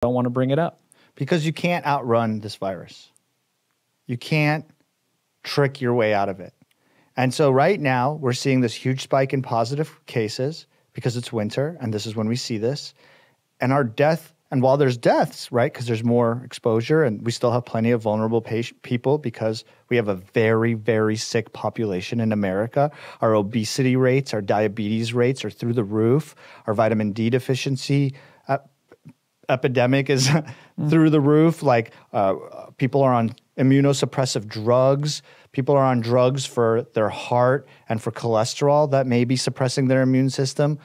don't want to bring it up. Because you can't outrun this virus. You can't trick your way out of it. And so right now, we're seeing this huge spike in positive cases because it's winter, and this is when we see this. And and while there's deaths, right, because there's more exposure, and we still have plenty of vulnerable people because we have a very, very sick population in America. Our obesity rates, our diabetes rates are through the roof. Our vitamin D deficiency epidemic is through the roof. Like people are on immunosuppressive drugs. People are on drugs for their heart and for cholesterol that may be suppressing their immune system.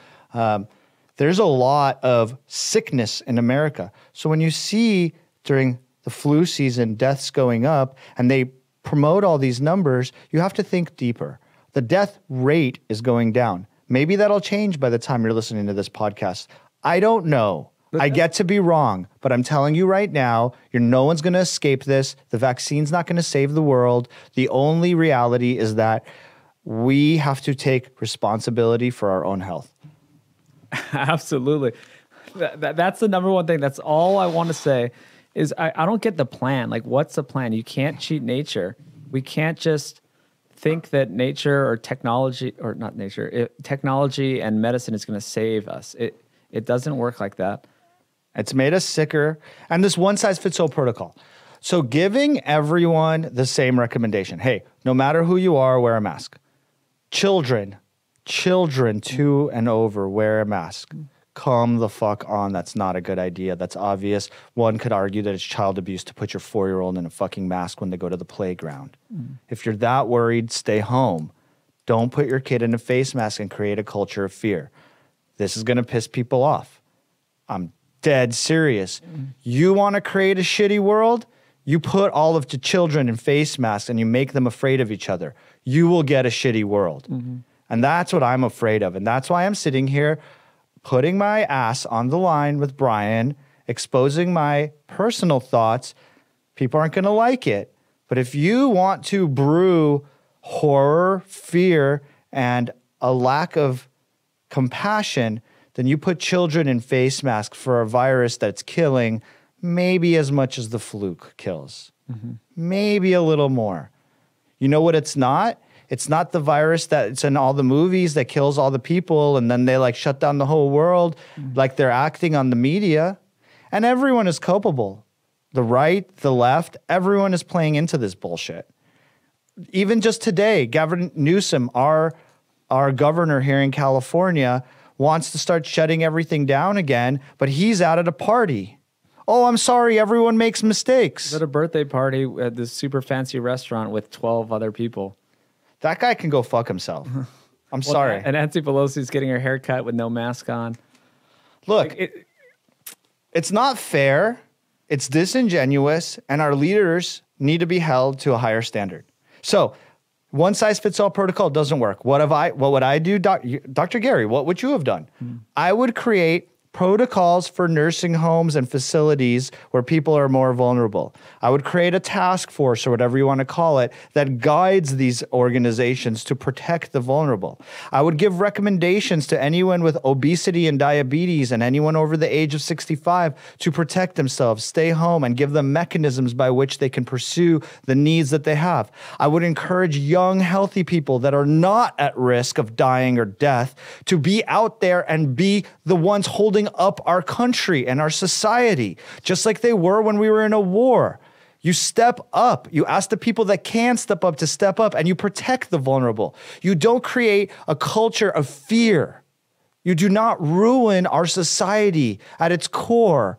There's a lot of sickness in America. So when you see during the flu season deaths going up and they promote all these numbers, you have to think deeper. The death rate is going down. Maybe that'll change by the time you're listening to this podcast. I don't know. I get to be wrong, but I'm telling you right now, no one's going to escape this. The vaccine's not going to save the world. The only reality is that we have to take responsibility for our own health. Absolutely. That's the number one thing. That's all I want to say is I don't get the plan. Like, what's the plan? You can't cheat nature. We can't just think that nature or technology, or not nature, technology and medicine is going to save us. It doesn't work like that. It's made us sicker. And this one-size-fits-all protocol. So giving everyone the same recommendation. Hey, no matter who you are, wear a mask. Children 2 and over, wear a mask. Come the fuck on. That's not a good idea. That's obvious. One could argue that it's child abuse to put your 4-year-old in a fucking mask when they go to the playground. If you're that worried, stay home. Don't put your kid in a face mask and create a culture of fear. This is going to piss people off. I'm dead serious. You want to create a shitty world? You put all of the children in face masks and you make them afraid of each other. You will get a shitty world. And that's what I'm afraid of. And that's why I'm sitting here putting my ass on the line with Brian, exposing my personal thoughts. People aren't going to like it. But if you want to brew horror, fear, and a lack of compassion, then you put children in face masks for a virus that's killing maybe as much as the flu kills. Maybe a little more. You know what it's not? It's not the virus that's in all the movies that kills all the people and then they like shut down the whole world like they're acting on the media. And everyone is culpable. The right, the left, everyone is playing into this bullshit. Even just today, Gavin Newsom, our governor here in California, wants to start shutting everything down again, but he's out at a party. Oh, I'm sorry, everyone makes mistakes. At a birthday party at this super fancy restaurant with 12 other people. That guy can go fuck himself. I'm sorry. And Nancy Pelosi's getting her hair cut with no mask on. Look, it's not fair. It's disingenuous, and our leaders need to be held to a higher standard. So, one size fits all protocol doesn't work. What would I do, Dr. Gary? What would you have done? I would create protocols for nursing homes and facilities where people are more vulnerable. I would create a task force or whatever you want to call it that guides these organizations to protect the vulnerable. I would give recommendations to anyone with obesity and diabetes and anyone over the age of 65 to protect themselves, stay home, and give them mechanisms by which they can pursue the needs that they have. I would encourage young, healthy people that are not at risk of dying or death to be out there and be the ones holding up our country and our society, just like they were when we were in a war. You step up. You ask the people that can step up to step up, and you protect the vulnerable. You don't create a culture of fear. You do not ruin our society at its core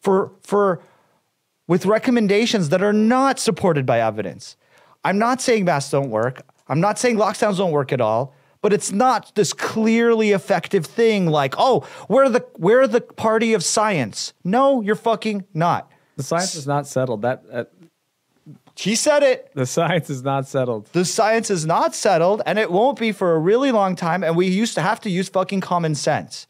with recommendations that are not supported by evidence. I'm not saying masks don't work. I'm not saying lockdowns don't work at all. But it's not this clearly effective thing like, oh, we're the party of science. No, you're fucking not. The science is not settled. He said it. The science is not settled. The science is not settled, and it won't be for a really long time, and we used to have to use fucking common sense.